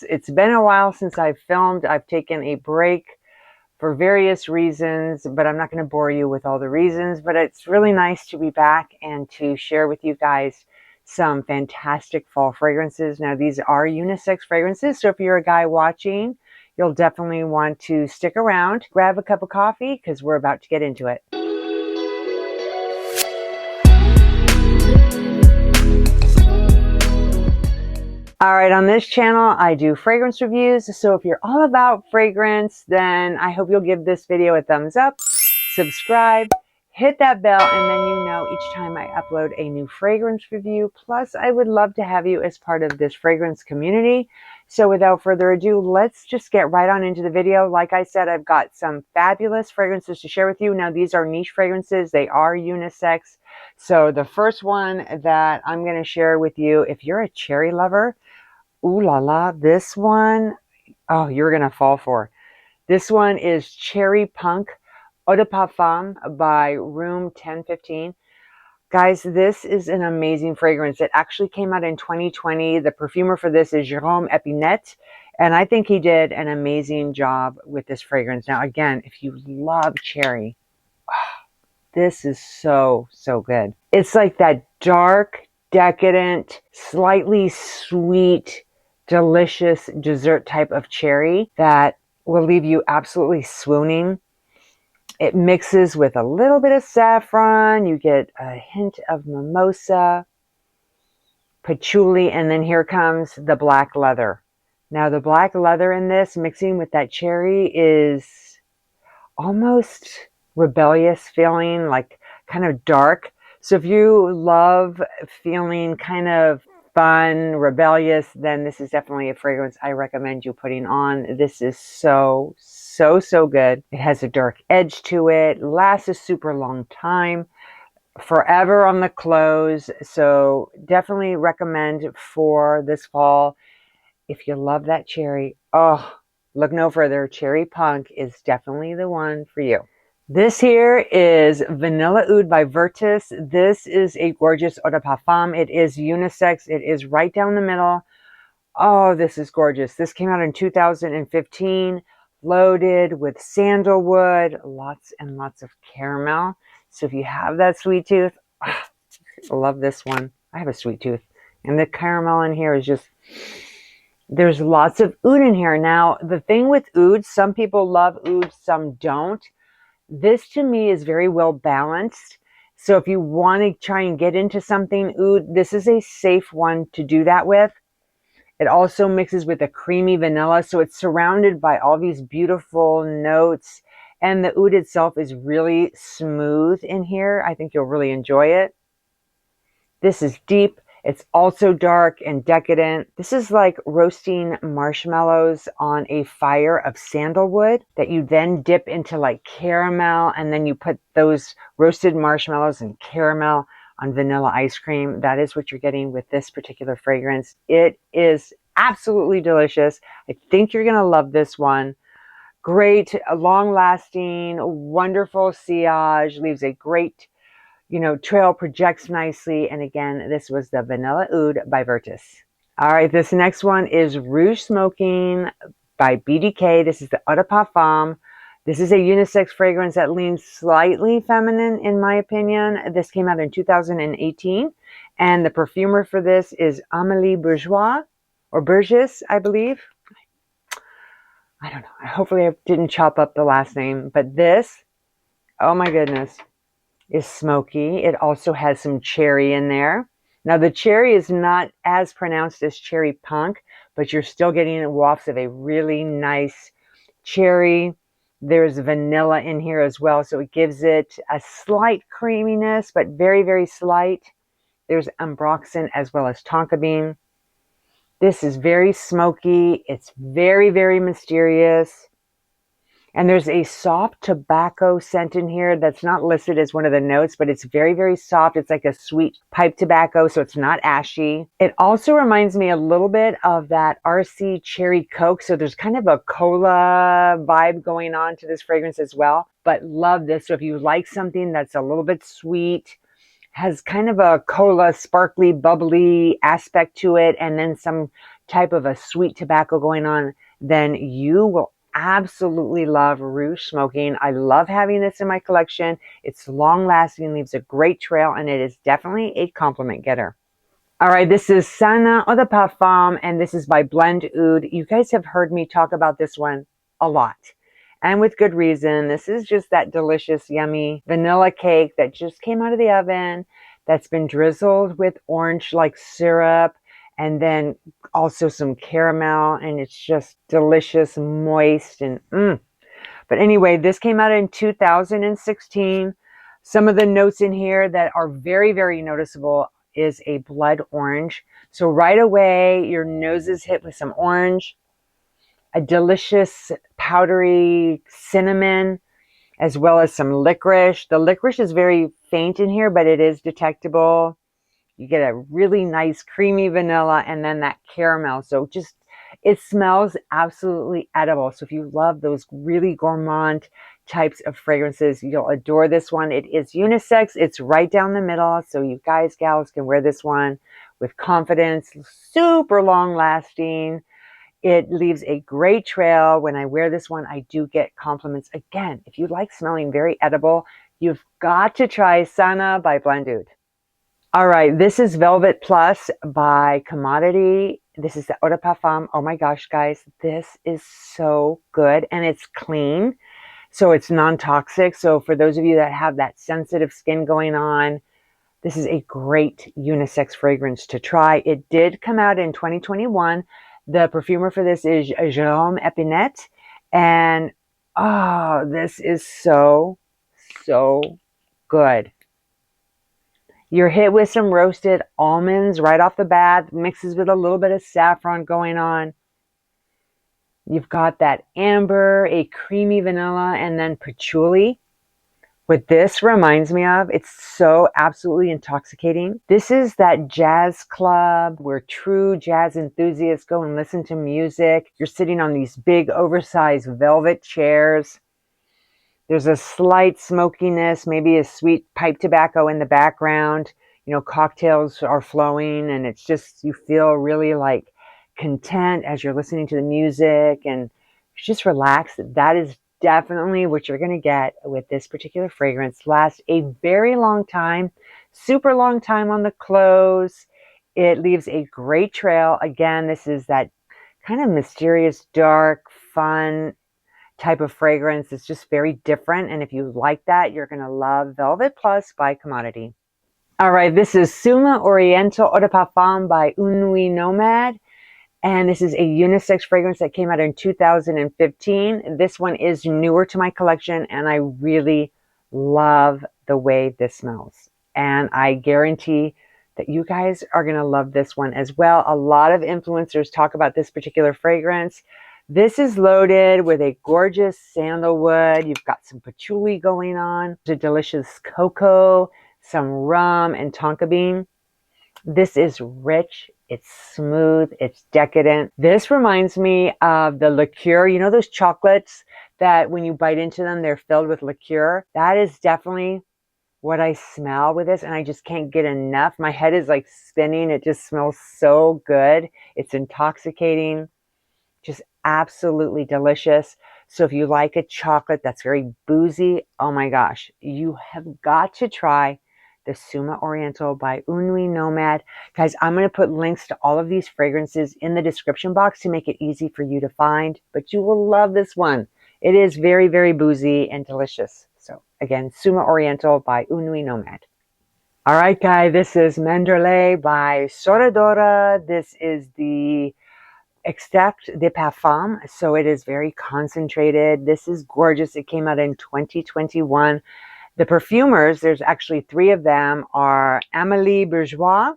It's been a while since I've filmed. I've taken a break for various reasons, but I'm not going to bore you with all the reasons. But it's really nice to be back and to share with you guys some fantastic fall fragrances. Now, these are unisex fragrances, so if you're a guy watching, you'll definitely want to stick around, grab a cup of coffee, because we're about to get into it. All right, on this channel, I do fragrance reviews. So if you're all about fragrance, then I hope you'll give this video a thumbs up, subscribe, hit that bell, and then you know each time I upload a new fragrance review. Plus, I would love to have you as part of this fragrance community. So without further ado, let's just get right on into the video. Like I said, I've got some fabulous fragrances to share with you. Now, these are niche fragrances. They are unisex. So the first one that I'm going to share with you, if you're a cherry lover, ooh la la, this one, oh, you're going to fall for. This one is Cherry Punk Eau de Parfum by Room 1015. Guys, this is an amazing fragrance. It actually came out in 2020. The perfumer for this is Jérôme Epinette, and I think he did an amazing job with this fragrance. Now, again, if you love cherry, this is so, so good. It's like that dark, decadent, slightly sweet, delicious dessert type of cherry that will leave you absolutely swooning. It mixes with a little bit of saffron. You get a hint of mimosa, patchouli, and then here comes the black leather. Now, the black leather in this, mixing with that cherry, is almost rebellious feeling, like kind of dark. So if you love feeling kind of fun, rebellious, then this is definitely a fragrance I recommend you putting on. This is so, so, so good. It has a dark edge to it, lasts a super long time, forever on the clothes. So definitely recommend for this fall. If you love that cherry, oh, look no further. Cherry Punk is definitely the one for you. This here is Vanilla Oud by Virtus. This is a gorgeous eau de parfum. It is unisex. It is right down the middle. Oh, this is gorgeous. This came out in 2015, loaded with sandalwood, lots and lots of caramel. So if you have that sweet tooth, I love this one. I have a sweet tooth. And the caramel in here is just, there's lots of oud in here. Now, the thing with oud, some people love oud, some don't. This to me is very well balanced. So if you want to try and get into something oud, this is a safe one to do that with. It also mixes with a creamy vanilla. So it's surrounded by all these beautiful notes. And the oud itself is really smooth in here. I think you'll really enjoy it. This is deep. It's also dark and decadent. This is like roasting marshmallows on a fire of sandalwood that you then dip into like caramel, and then you put those roasted marshmallows and caramel on vanilla ice cream. That is what you're getting with this particular fragrance. It is absolutely delicious. I think you're going to love this one. Great, long-lasting, wonderful sillage, leaves a great trail, projects nicely. And again, this was the Vanilla Oud by Virtus. All right, this next one is Rouge Smoking by BDK. This is the Eau de Parfum. This is a unisex fragrance that leans slightly feminine, in my opinion. This came out in 2018. And the perfumer for this is Amélie Bourgeois, or Burgess, I believe. I don't know. Hopefully I didn't chop up the last name. But this, oh my goodness, is smoky. It also has some cherry in there. Now the cherry is not as pronounced as Cherry Punk, but you're still getting wafts of a really nice cherry. There's vanilla in here as well, so it gives it a slight creaminess, but very, very slight. There's ambroxan as well as tonka bean. This is very smoky. It's very, very mysterious. And there's a soft tobacco scent in here that's not listed as one of the notes, but it's very, very soft. It's like a sweet pipe tobacco, so it's not ashy. It also reminds me a little bit of that RC Cherry Coke. So there's kind of a cola vibe going on to this fragrance as well. But love this. So if you like something that's a little bit sweet, has kind of a cola, sparkly, bubbly aspect to it, and then some type of a sweet tobacco going on, then you will absolutely love Rouge Smoking. I love having this in my collection. It's long lasting, leaves a great trail, and it is definitely a compliment getter. All right, this is Sana Eau de Parfum, and this is by Blend Oud. You guys have heard me talk about this one a lot, and with good reason. This is just that delicious, yummy vanilla cake that just came out of the oven, that's been drizzled with orange-like syrup, and then also some caramel, and it's just delicious, moist, and But anyway, this came out in 2016. Some of the notes in here that are very, very noticeable is a blood orange. So right away, your nose is hit with some orange, a delicious powdery cinnamon, as well as some licorice. The licorice is very faint in here, but it is detectable. You get a really nice creamy vanilla and then that caramel. So just, it smells absolutely edible. So if you love those really gourmand types of fragrances, you'll adore this one. It is unisex. It's right down the middle. So you guys, gals can wear this one with confidence, super long lasting. It leaves a great trail. When I wear this one, I do get compliments. Again, if you like smelling very edible, you've got to try Sana by Blend Oud. All right, this is Velvet Plus by Commodity. This is the Eau de Parfum. Oh my gosh, guys, this is so good, and it's clean, so it's non-toxic. So for those of you that have that sensitive skin going on, this is a great unisex fragrance to try. It did come out in 2021. The perfumer for this is Jérôme Epinette, and oh, this is so, so good. You're hit with some roasted almonds right off the bat, mixes with a little bit of saffron going on. You've got that amber, a creamy vanilla, and then patchouli. What this reminds me of, it's so absolutely intoxicating. This is that jazz club where true jazz enthusiasts go and listen to music. You're sitting on these big oversized velvet chairs. There's a slight smokiness, maybe a sweet pipe tobacco in the background. You know, cocktails are flowing, and it's just, you feel really like content as you're listening to the music, and just relaxed. That is definitely what you're going to get with this particular fragrance. Lasts a very long time, super long time on the clothes. It leaves a great trail. Again, this is that kind of mysterious, dark, fun type of fragrance. It's just very different, and if you like that, you're going to love Velvet Plus by Commodity. All right, this is Suma Oriental Eau de Parfum by Une Nuit Nomade, and this is a unisex fragrance that came out in 2015. This one is newer to my collection, and I really love the way this smells, and I guarantee that you guys are going to love this one as well. A lot of influencers talk about this particular fragrance. This is loaded with a gorgeous sandalwood. You've got some patchouli going on, a delicious cocoa, some rum, and tonka bean. This is rich. It's smooth. It's decadent. This reminds me of the liqueur. You know those chocolates that when you bite into them, they're filled with liqueur? That is definitely what I smell with this, and I just can't get enough. My head is like spinning. It just smells so good. It's intoxicating. Just absolutely delicious. So if you like a chocolate that's very boozy, oh my gosh, you have got to try the Suma Oriental by Une Nuit Nomade. Guys, I'm going to put links to all of these fragrances in the description box to make it easy for you to find, but you will love this one. It is very, very boozy and delicious. So again, Suma Oriental by Une Nuit Nomade. All right, guys, this is Mandorle by Soradora. This is the Extract de Parfum, so it is very concentrated. This is gorgeous. It came out in 2021. The perfumers, there's actually 3 of them, are Amélie Bourgeois,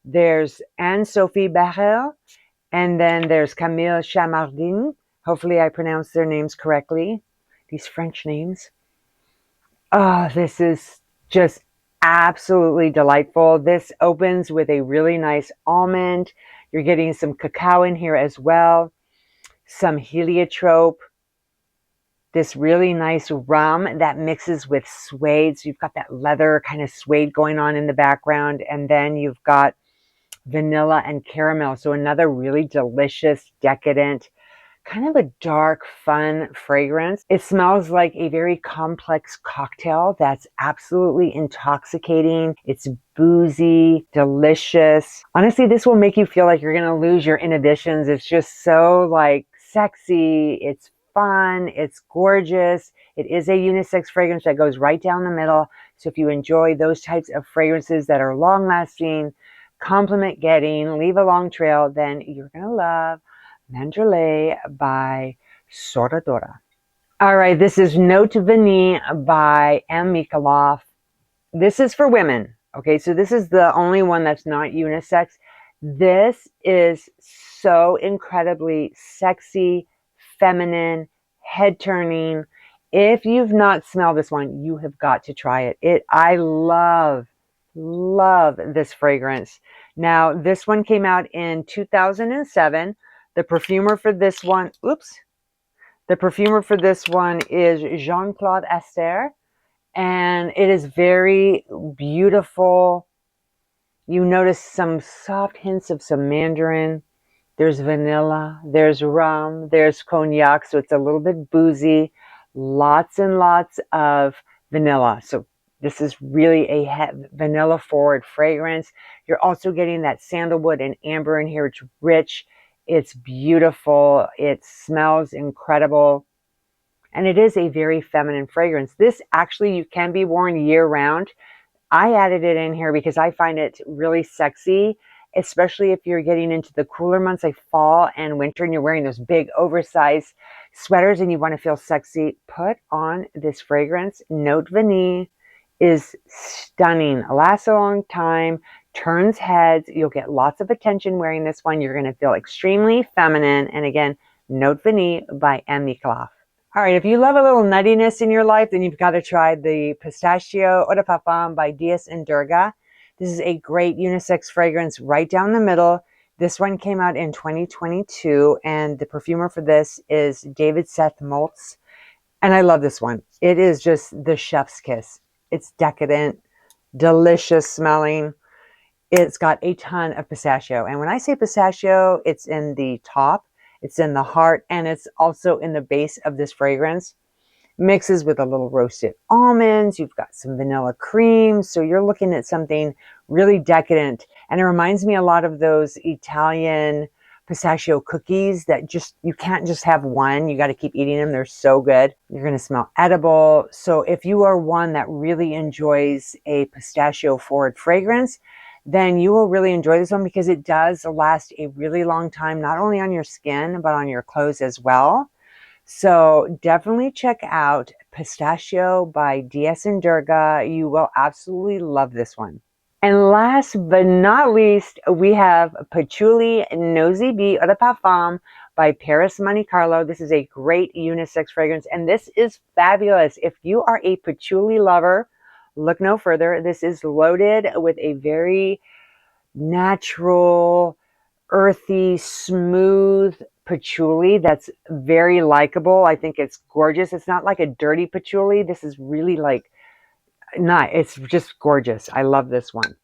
there's Anne-Sophie Barrel, and then there's Camille Chamardin. Hopefully I pronounced their names correctly, these French names. Oh, this is just absolutely delightful. This opens with a really nice almond. You're getting some cacao in here as well, some heliotrope, this really nice rum that mixes with suede. So you've got that leather kind of suede going on in the background. And then you've got vanilla and caramel. So another really delicious, decadent, kind of a dark, fun fragrance. It smells like a very complex cocktail that's absolutely intoxicating. It's boozy, delicious. Honestly, this will make you feel like you're going to lose your inhibitions. It's just so like sexy. It's fun. It's gorgeous. It is a unisex fragrance that goes right down the middle. So if you enjoy those types of fragrances that are long lasting, compliment getting, leave a long trail, then you're going to love M.Micallef by Soradora. All right, this is Note Vanille by M.Micallef. This is for women. Okay, so this is the only one that's not unisex. This is so incredibly sexy, feminine, head-turning. If you've not smelled this one, you have got to try it. I love this fragrance. Now, this one came out in 2007. The perfumer for this one, the perfumer for this one is Jean-Claude Aster, and it is very beautiful. You notice some soft hints of some mandarin. There's vanilla, there's rum, there's cognac, so it's a little bit boozy. Lots and lots of vanilla. So this is really a vanilla forward fragrance. You're also getting that sandalwood and amber in here. It's rich. It's beautiful. It smells incredible. And it is a very feminine fragrance. This actually, you can be worn year round. I added it in here because I find it really sexy, especially if you're getting into the cooler months like fall and winter and you're wearing those big oversized sweaters and you want to feel sexy. Put on this fragrance. Note Vanille is stunning. Lasts a long time. Turns heads. You'll get lots of attention wearing this one. You're going to feel extremely feminine. And again, Note Vanille by M.Micallef. All right, if you love a little nuttiness in your life, then you've got to try the Pistachio Eau de Parfum by Dias and Durga. This is a great unisex fragrance right down the middle. This one came out in 2022, and the perfumer for this is David Seth Moltz. And I love this one. It is just the chef's kiss. It's decadent, delicious smelling. It's got a ton of pistachio. And when I say pistachio, it's in the top, it's in the heart, and it's also in the base of this fragrance. Mixes with a little roasted almonds. You've got some vanilla cream. So you're looking at something really decadent. And it reminds me a lot of those Italian pistachio cookies that just, you can't just have one. You got to keep eating them. They're so good. You're going to smell edible. So if you are one that really enjoys a pistachio forward fragrance, then you will really enjoy this one because it does last a really long time, not only on your skin, but on your clothes as well. So definitely check out Pistachio by Dias and Durga. You will absolutely love this one. And last but not least, we have Patchouli Nosy Bee Eau de Parfum by Paris Monte Carlo. This is a great unisex fragrance, and this is fabulous. If you are a patchouli lover, look no further. This is loaded with a very natural, earthy, smooth patchouli that's very likable. I think it's gorgeous. It's not like a dirty patchouli. This is really like, it's just gorgeous. I love this one.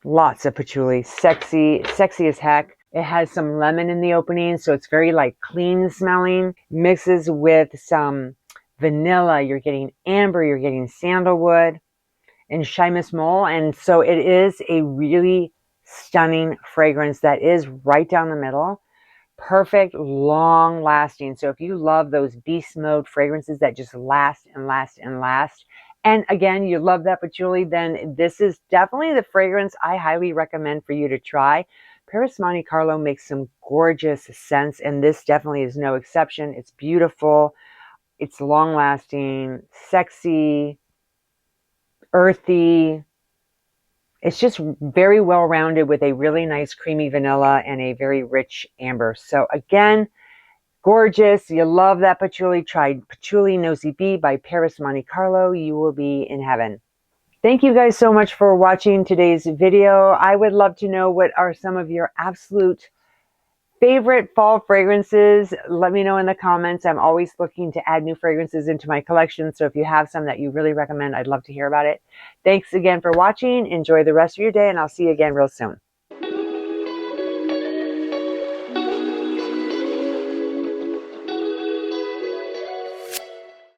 Lots of patchouli. Sexy as heck. It has some lemon in the opening, so it's very like clean smelling. Mixes with some vanilla. You're getting amber. You're getting sandalwood and Chymus Mole. And so it is a really stunning fragrance that is right down the middle. Perfect, long lasting. So if you love those beast mode fragrances that just last and last and last, and again, you love that patchouli, then this is definitely the fragrance I highly recommend for you to try. Paris Monte Carlo makes some gorgeous scents, and this definitely is no exception. It's beautiful. It's long lasting, sexy, earthy. It's just very well rounded with a really nice creamy vanilla and a very rich amber. So again, gorgeous. You love that patchouli. Try Patchouli Nosy Bee by Paris Monte Carlo. You will be in heaven. Thank you guys so much for watching today's video. I would love to know what are some of your absolute favorite fall fragrances. Let me know in the comments. I'm always looking to add new fragrances into my collection. So if you have some that you really recommend, I'd love to hear about it. Thanks again for watching. Enjoy the rest of your day, and I'll see you again real soon.